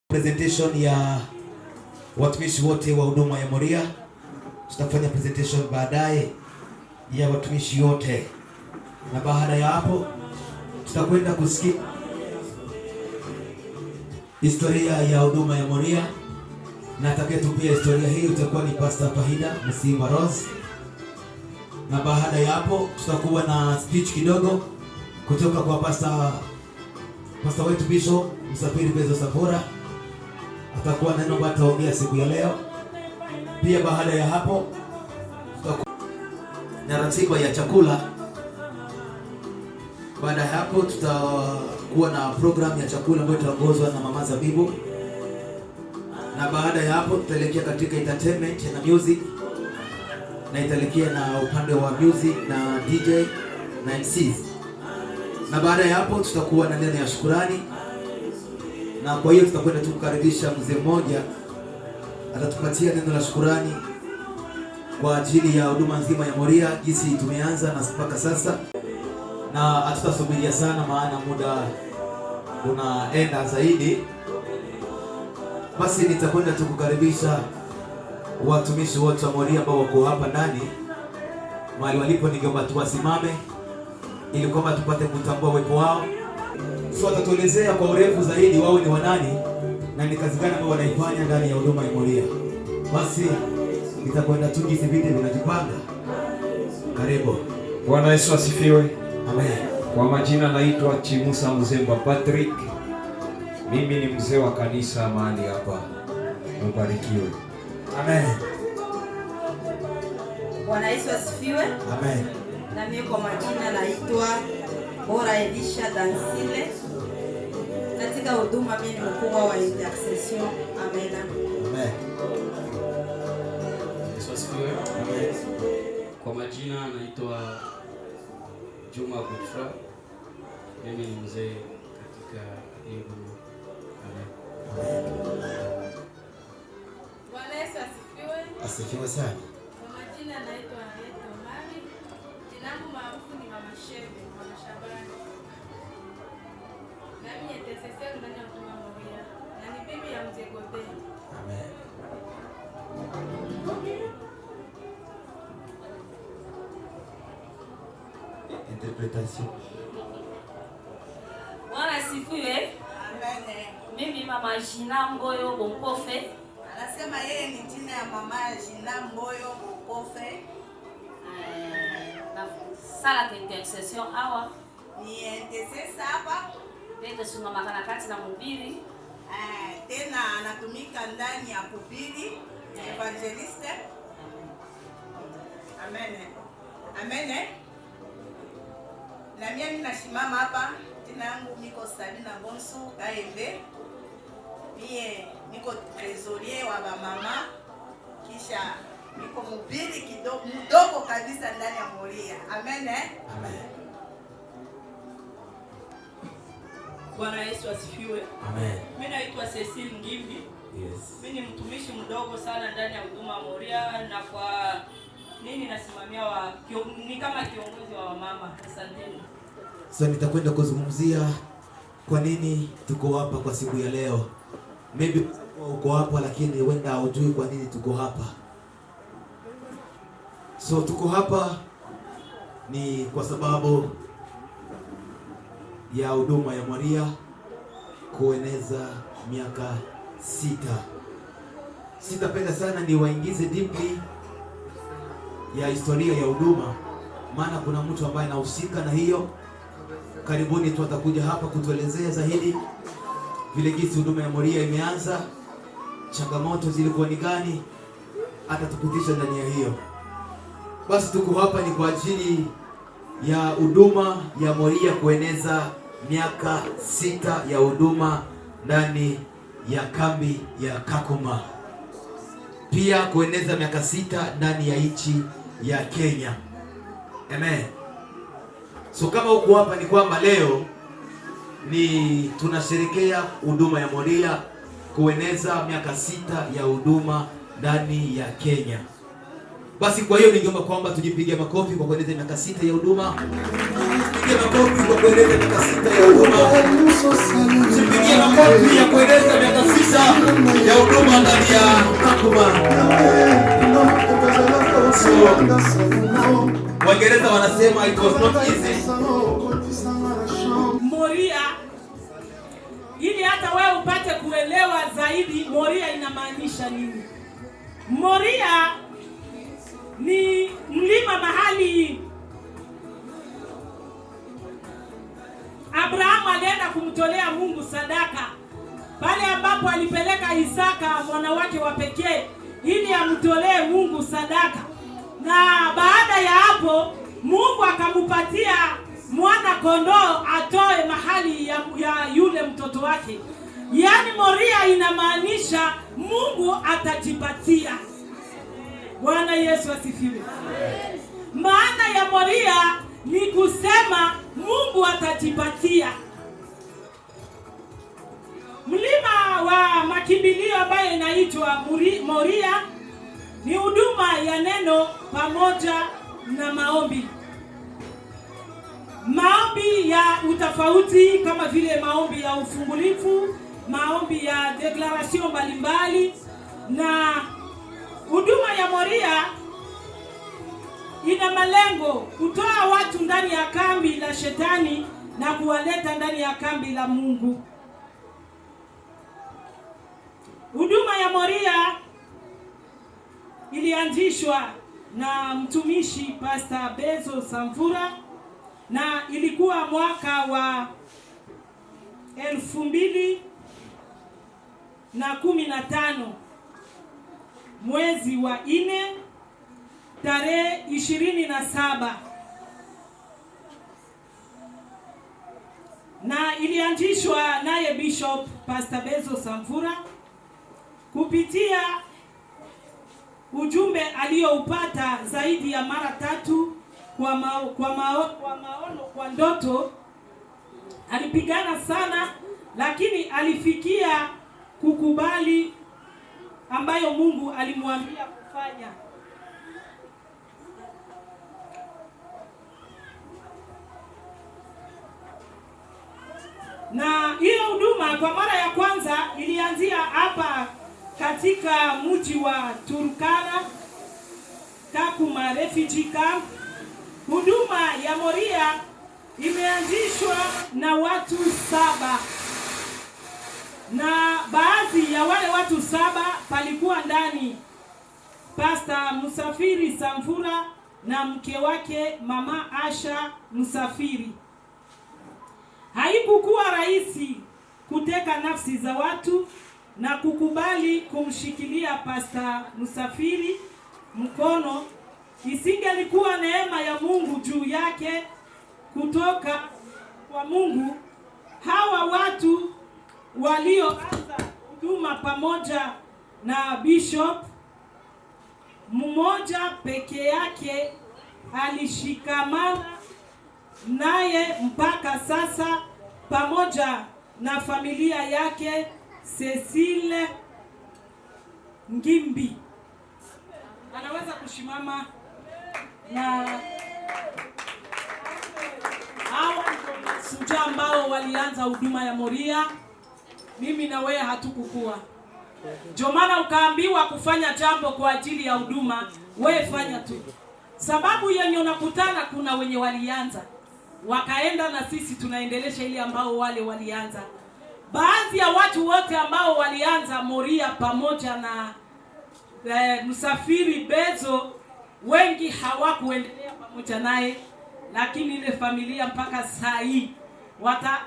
Presentation ya watumishi wote wa huduma ya Moria. Tutafanya presentation baadaye ya watumishi wote, na baada ya hapo tutakwenda kusikia historia ya huduma ya Moria, na atakayetupia historia hii itakuwa ni Pastor Fahida Msima Rose. Na baada ya hapo tutakuwa na speech kidogo kutoka kwa pastor wetu Bishop Msafiri Bezo Sapora. Atakuwa na neno ataongea siku ya leo. Pia baada ya hapo tutakuwa na ratiba ya chakula. Baada ya hapo tutakuwa na program ya chakula ambayo itaongozwa na Mama Zabibu. Na baada ya hapo tutaelekea katika entertainment na music, na itaelekea na upande wa music na DJ na MCs. Na baada ya hapo tutakuwa na neno ya shukrani. Na kwa hiyo tutakwenda tukukaribisha mzee mmoja atatupatia neno la shukrani kwa ajili ya huduma nzima ya Moria jinsi tumeanza na mpaka sasa, na hatutasubiria sana maana muda unaenda zaidi. Basi nitakwenda tukukaribisha watumishi wote wa Moria ambao wako hapa ndani mahali walipo. Ningeomba tuwasimame ili kwamba tupate kutambua uwepo wao. So atatuelezea kwa urefu zaidi wao ni wanani na ni kazi gani ambayo wanaifanya ndani ya huduma ya Moria. Basi nitakwenda tu jinsi vitu vinajipanga. Karibu. Bwana Yesu asifiwe. Amen. Kwa majina naitwa Chimusa Mzemba Patrick. Mimi ni mzee wa kanisa mahali hapa. Mbarikiwe. Amen. Bwana Yesu asifiwe. Amen. Na mimi kwa majina naitwa Bora Elisha Dansile. Katika huduma mimi ni mkubwa wa intercession. Amen. Amen. Yesu asifiwe. Amen. Kwa majina naitwa Juma Butra. Mimi ni mzee katika hii huduma. Amen. Bwana Yesu asifiwe. Asifiwe sana. Kwa majina naitwa Aneto Mari. Jina langu maarufu ni Mama Shebe, Mama Shabani. Nami ni intercessor ndani ya huduma ya Moria. Na ni bibi ya mzee Gote. Amen. Interpretation. Bwana asifiwe. Amen. Mimi Mama Jina Mboyo Bonkofe. Anasema yeye ni jina ya Mama Jina Mboyo Bonkofe. Na sala ya intercession hawa Ni intercessor hapa. tete suma makana kati na mhubiri. Tena anatumika ndani ya kuhubiri, evangelist. Amen. Amen. Na mimi nasimama hapa, jina langu niko Sabina Bonsu Kaembe. Mie niko trésorier wa mama, kisha niko mhubiri mdogo kabisa ndani ya Moria. Amen. Amen. Bwana Yesu asifiwe. Amen. Mimi naitwa Cecile Ngimbi. Yes. Mimi ni mtumishi mdogo sana ndani ya huduma Moria, na kwa nini nasimamia ni kama kiongozi wa mama. Asanteni. So nitakwenda kuzungumzia kwa nini tuko hapa kwa siku ya leo. Maybe uko hapa lakini wenda hujui kwa nini tuko hapa. So tuko hapa ni kwa sababu ya huduma ya Moria kueneza miaka 6. Sitapenda sana ni waingize deeply ya historia ya huduma, maana kuna mtu ambaye anahusika na hiyo. Karibuni tu atakuja hapa kutuelezea zaidi vile jinsi huduma ya Moria imeanza, changamoto zilikuwa ni gani, atatupitisha ndani ya hiyo. Basi tuko hapa ni kwa ajili ya huduma ya Moria kueneza miaka 6 ya huduma ndani ya kambi ya Kakuma. Pia kueneza miaka 6 ndani ya nchi ya Kenya. Amen. So kama uko hapa ni kwamba leo ni tunasherehekea huduma ya Moria kueneza miaka 6 ya huduma ndani ya Kenya. Basi kwa hiyo ningeomba kwamba tujipigie makofi kwa kuendeleza miaka 6 ya huduma. Tujipigie makofi kwa kuendeleza miaka 6 ya huduma. Tujipigie makofi ya kuendeleza miaka 6 ya huduma ndani ya Kakuma. Waingereza wanasema it was not easy. Moria, ili hata wewe upate kuelewa zaidi Moria inamaanisha nini. Moria ni mlima mahali Abrahamu alienda kumtolea Mungu sadaka, pale ambapo alipeleka Isaka mwana wake wa pekee ili amtolee Mungu sadaka. Na baada ya hapo Mungu akamupatia mwana kondoo atoe mahali ya yule mtoto wake. Yaani Moria inamaanisha Mungu atajipatia. Bwana Yesu asifiwe. Maana ya Moria ni kusema Mungu atajipatia. Mlima wa makimbilio ambayo inaitwa Moria ni huduma ya neno pamoja na maombi. Maombi ya utofauti kama vile maombi ya ufungulifu, maombi ya declaration mbalimbali. Na huduma ya Moria ina malengo kutoa watu ndani ya kambi la shetani na kuwaleta ndani ya kambi la Mungu. Huduma ya Moria ilianzishwa na mtumishi Pastor Bezo Samvura na ilikuwa mwaka wa 2015 mwezi wa 4 tarehe 27, na ilianzishwa naye Bishop Pastor Bezo Samvura kupitia ujumbe aliyoupata zaidi ya mara 3 kwa maono, kwa ndoto. Alipigana sana, lakini alifikia kukubali ambayo Mungu alimwambia kufanya. Na hiyo huduma kwa mara ya kwanza ilianzia hapa katika mji wa Turkana, Kakuma Refugee Camp. Huduma ya Moria imeanzishwa na watu 7. Na baadhi ya wale watu 7 palikuwa ndani Pastor Musafiri Samvura na mke wake Mama Asha Musafiri. Haikukuwa rahisi kuteka nafsi za watu na kukubali kumshikilia Pastor Musafiri mkono. Isingelikuwa neema ya Mungu juu yake kutoka kwa Mungu, hawa watu walioanza huduma pamoja na Bishop mmoja peke yake alishikamana naye mpaka sasa, pamoja na familia yake Cecile Ngimbi. Anaweza kushimama. Na hawa suja ambao walianza huduma ya Moria, mimi na wewe hatukukua. Ndio maana ukaambiwa kufanya jambo kwa ajili ya huduma, wewe fanya tu. Sababu yenye unakutana, kuna wenye walianza wakaenda, na sisi tunaendelesha ile ambao wale walianza. Baadhi ya watu wote ambao walianza Moria pamoja na Musafiri Bezo, wengi hawakuendelea pamoja naye, lakini ile familia mpaka saa hii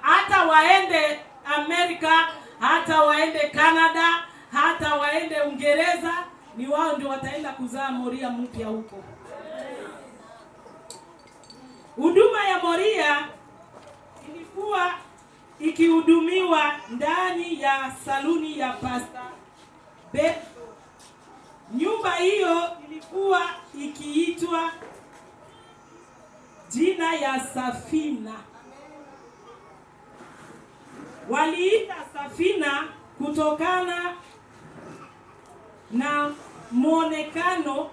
hata waende Amerika, hata waende Canada, hata waende Uingereza, ni wao ndio wataenda kuzaa Moria mpya huko. Huduma ya Moria ilikuwa ikihudumiwa ndani ya saluni ya Pastor Bezo. Nyumba hiyo ilikuwa ikiitwa jina ya Safina. Waliita Safina kutokana na muonekano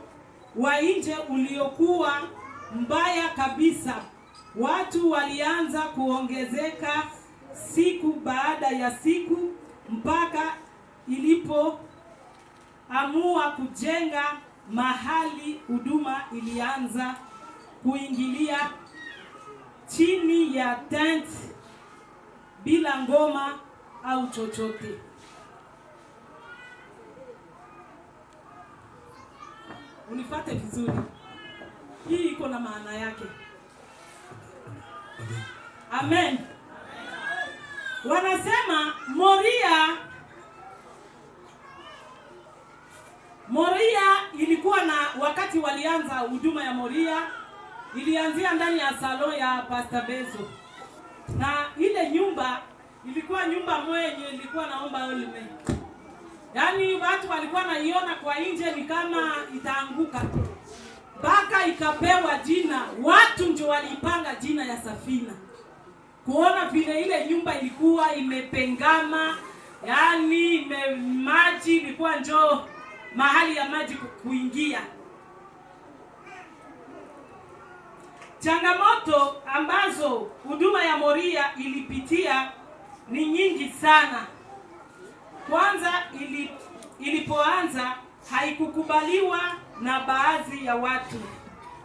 wa nje uliokuwa mbaya kabisa. Watu walianza kuongezeka siku baada ya siku mpaka ilipoamua kujenga mahali huduma ilianza kuingilia chini ya tent bila ngoma au chochote. Unifate vizuri. Hii iko na maana yake. Amen. Wanasema Moria ilikuwa na wakati walianza huduma ya Moria ilianzia ndani ya salon ya Pastor Bezo. Na ile nyumba ilikuwa nyumba mwenye ilikuwa naomba olime. Yaani watu walikuwa naiona kwa nje ni kama itaanguka. Baka ikapewa jina, watu ndio walipanga jina ya Safina. Kuona vile ile nyumba ilikuwa imepengama, yaani maji ilikuwa njoo mahali ya maji kuingia. Changamoto ambazo huduma ya Moria ilipitia ni nyingi sana. Kwanza ilipoanza haikukubaliwa na baadhi ya watu.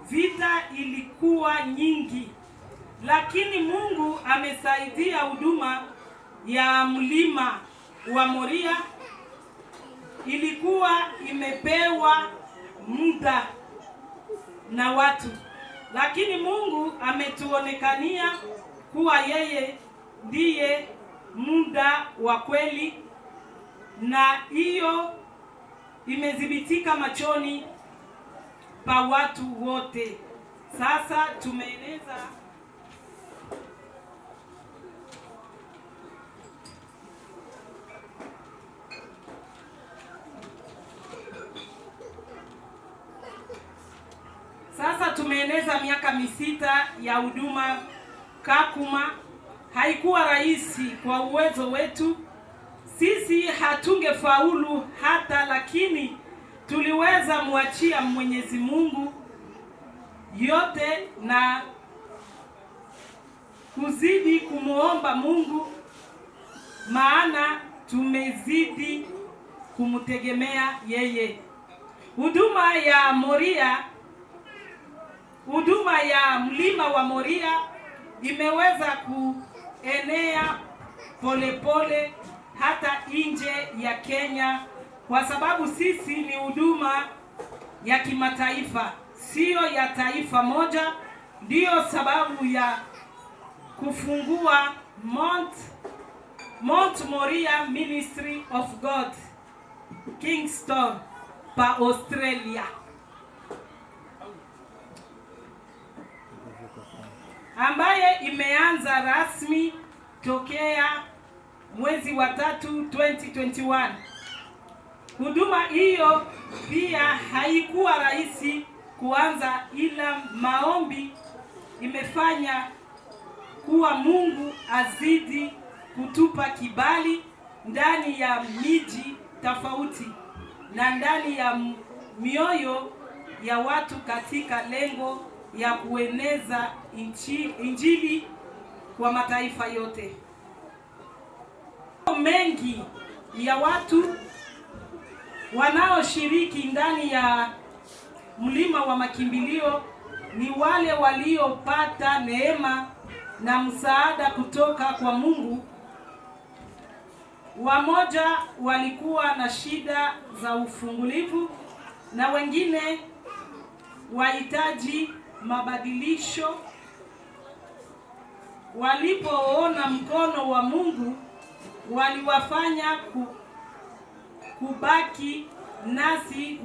Vita ilikuwa nyingi. Lakini Mungu amesaidia huduma ya mlima wa Moria ilikuwa imepewa muda na watu. Lakini Mungu ametuonekania kuwa yeye ndiye muda wa kweli, na hiyo imedhibitika machoni pa watu wote. Sasa tumeeneza miaka 6 ya huduma Kakuma. Haikuwa rahisi kwa uwezo wetu. Sisi hatungefaulu hata, lakini tuliweza muachia Mwenyezi Mungu yote na kuzidi kumuomba Mungu, maana tumezidi kumtegemea yeye. Huduma ya mlima wa Moria imeweza kuenea polepole hata nje ya Kenya, kwa sababu sisi ni huduma ya kimataifa, sio ya taifa moja. Ndiyo sababu ya kufungua Mount Moria Ministry of God Kingston pa Australia, ambaye imeanza rasmi tokea mwezi wa 3 2021. Huduma hiyo pia haikuwa rahisi kuanza, ila maombi imefanya kuwa Mungu azidi kutupa kibali ndani ya miji tofauti na ndani ya mioyo ya watu katika lengo ya kueneza injili kwa mataifa yote. Mengi ya watu wanaoshiriki ndani ya mlima wa makimbilio ni wale waliopata neema na msaada kutoka kwa Mungu. Wamoja walikuwa na shida za ufungulivu na wengine wahitaji mabadilisho. Walipoona mkono wa Mungu, waliwafanya kubaki nasi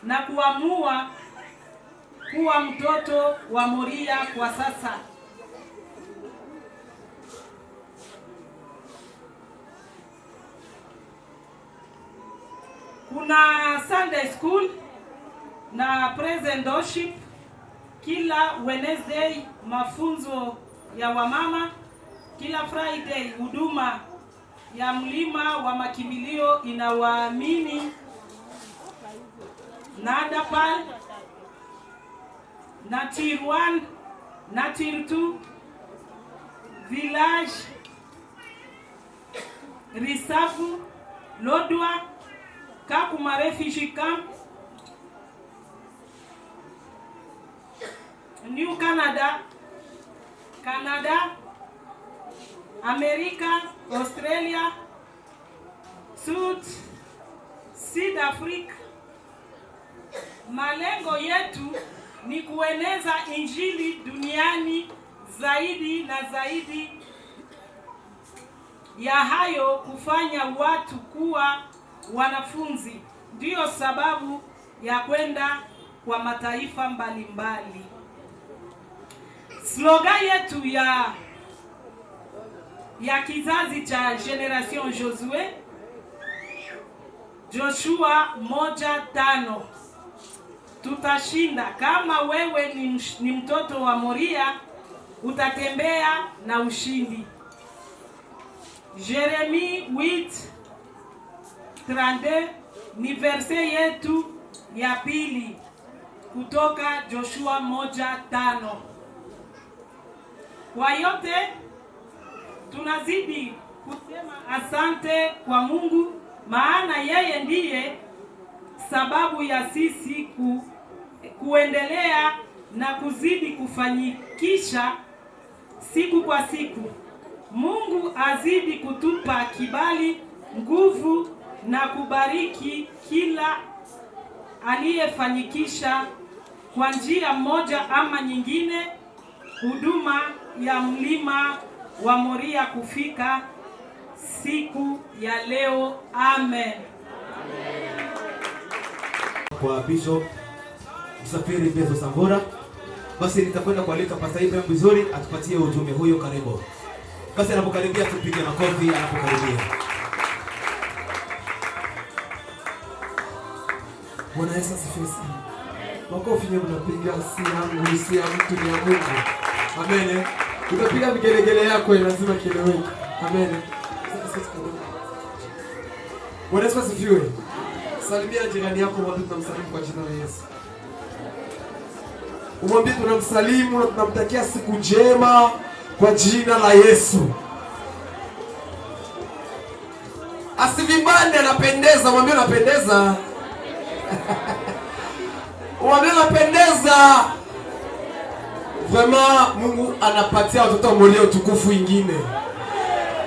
na kuamua kuwa mtoto wa Moria kwa sasa. Kuna Sunday school na praise and worship kila Wednesday, mafunzo ya wamama kila Friday. Huduma ya mlima wa makimbilio inawaamini Nada pale, Nature 1, Nature 2, Village, Risafu, Lodwa, Kakuma Refugee Camp, New Canada, America, Australia, South Africa. Malengo yetu ni kueneza injili duniani zaidi na zaidi ya hayo, kufanya watu kuwa wanafunzi. Ndiyo sababu ya kwenda kwa mataifa mbalimbali. Slogan yetu ya kizazi cha Generation Joshua 1:5. Tutashinda. Kama wewe ni mtoto wa Moria, utatembea na ushindi. Jeremie 8:32 ni verse yetu ya pili kutoka Joshua 1:5. Kwa yote tunazidi kusema asante kwa Mungu, maana yeye ndiye sababu ya sisi kuendelea na kuzidi kufanyikisha siku kwa siku. Mungu azidi kutupa kibali, nguvu na kubariki kila aliyefanyikisha kwa njia moja ama nyingine huduma ya mlima wa Moria kufika siku ya leo. Amen. Kwa Bishop Msafiri Bezo Sambora, basi nitakwenda kualika Pastor Ibrahim vizuri atupatie ujumbe huyo. Karibu. Basi anapokaribia tupige makofi anapokaribia. Bwana Yesu asifiwe sana. Makofi nyewe mnapiga si yangu, si ya mtu, ni ya Mungu. Amen. Utapiga vigelegele yako lazima kieleweke. Amen. Bwana Yesu asifiwe. Salimia jirani yako, mwambie tunamsalimu kwa jina la Yesu. Umwambie tunamsalimu na tunamtakia siku njema kwa jina la Yesu. Asivibane, anapendeza, mwambie anapendeza. Mwambie anapendeza. Vraiment Mungu anapatia watoto wa Moria utukufu ingine.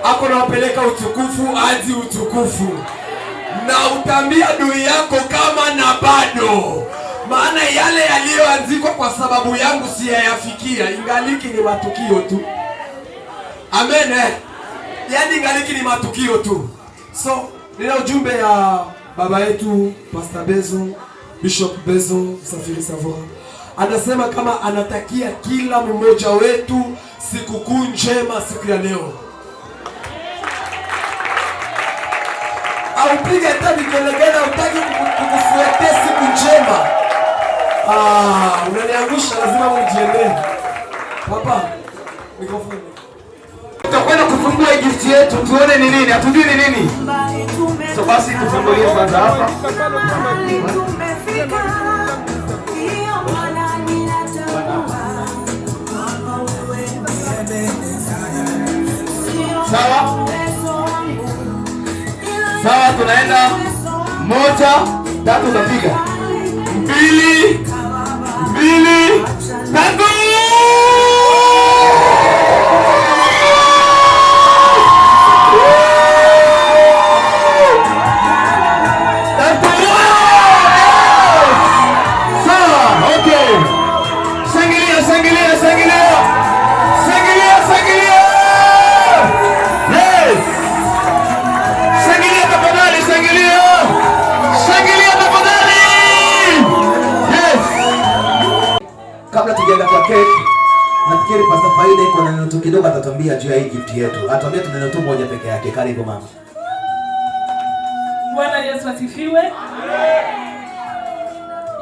Ako nawapeleka utukufu hadi utukufu. Na utambia adui yako kama na bado. Maana yale yaliyoandikwa kwa sababu yangu siyayafikia, ingaliki ni matukio tu. Amen. Yaani ingaliki ni matukio tu. So, nina ujumbe ya baba yetu Pastor Bezo, Bishop Bezo Msafiri Sambora. Anasema kama anatakia kila mmoja wetu sikukuu njema siku ya leo. Upige hata vigelegele, utaki kukufuatia siku njema. Unaniangusha, lazima mjiendee. Papa, mikrofoni. Tutakwenda kufungua gift yetu, tuone ni nini, hatujui ni nini. So basi tufungulie kwanza hapa. Sawa? Sawa, tunaenda 1, 3 tunapiga. 2, 3. Kabla tujaenda kwa cake, nafikiri Pastor Faida iko na neno kidogo atatuambia juu ya hii gift yetu. Atuambie tu neno moja peke yake. Karibu mama. Bwana Yesu asifiwe.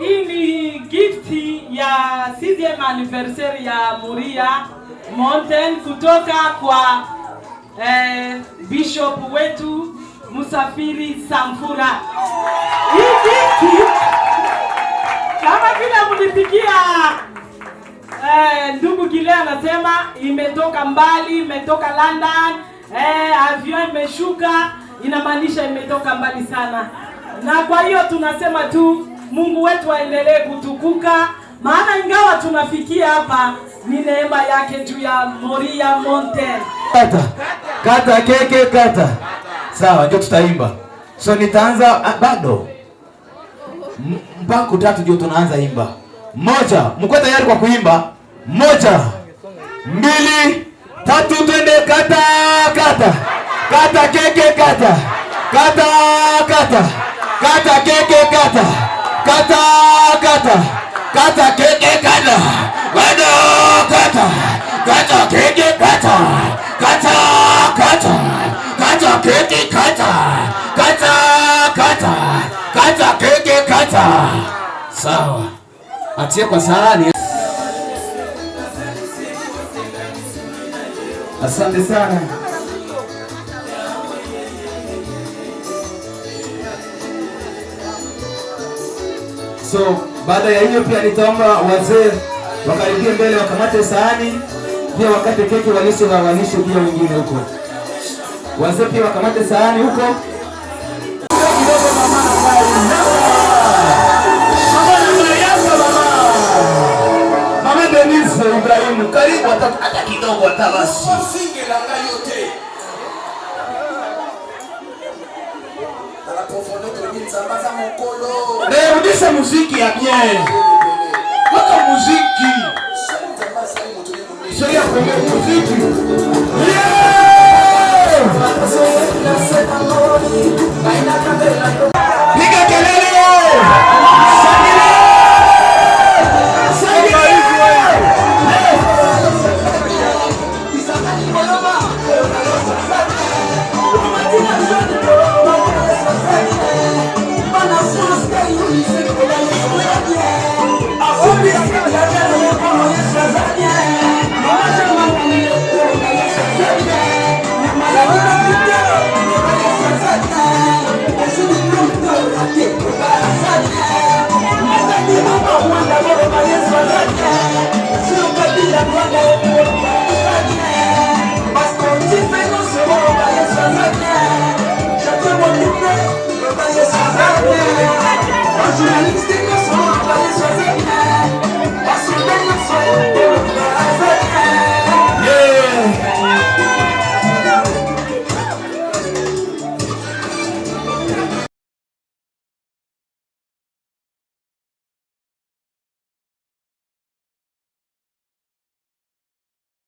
Hii ni gift ya 6th anniversary ya Moria Mountain kutoka kwa Bishop wetu Msafiri Sambora. Hii gift Kama vile mlipigia ndugu Gile anasema imetoka mbali, imetoka London, avion imeshuka, inamaanisha imetoka mbali sana. Na kwa hiyo tunasema tu Mungu wetu aendelee kutukuka, maana ingawa tunafikia hapa ni neema yake juu ya Moria Mountain. Kata keke kata. Sawa, ndio tutaimba. So nitaanza bado. Mpaka 3 ndio tunaanza imba. 1, mko tayari kwa kuimba? 1, 2, 3 twende kata kata. Kata keke kata. Kata kata. Kata keke kata. Kata kata. Kata keke kata. Bado kata. Kata keke kata. Kata kata. Kata keke kata. Kata kata. Kata keke kata. Sawa. Atie kwa sahani. Asante sana. So baada ya hiyo pia nitaomba wazee wakaribie mbele wakamate sahani, pia wakate keki walishe na walishe pia wengine huko. Wazee pia wakamate sahani huko. Mama Denise Ibrahim, karibu hata kidogo hata basi. Rudisha muziki ya bien. Waka muziki. Sio ya kuongea muziki. Yeah!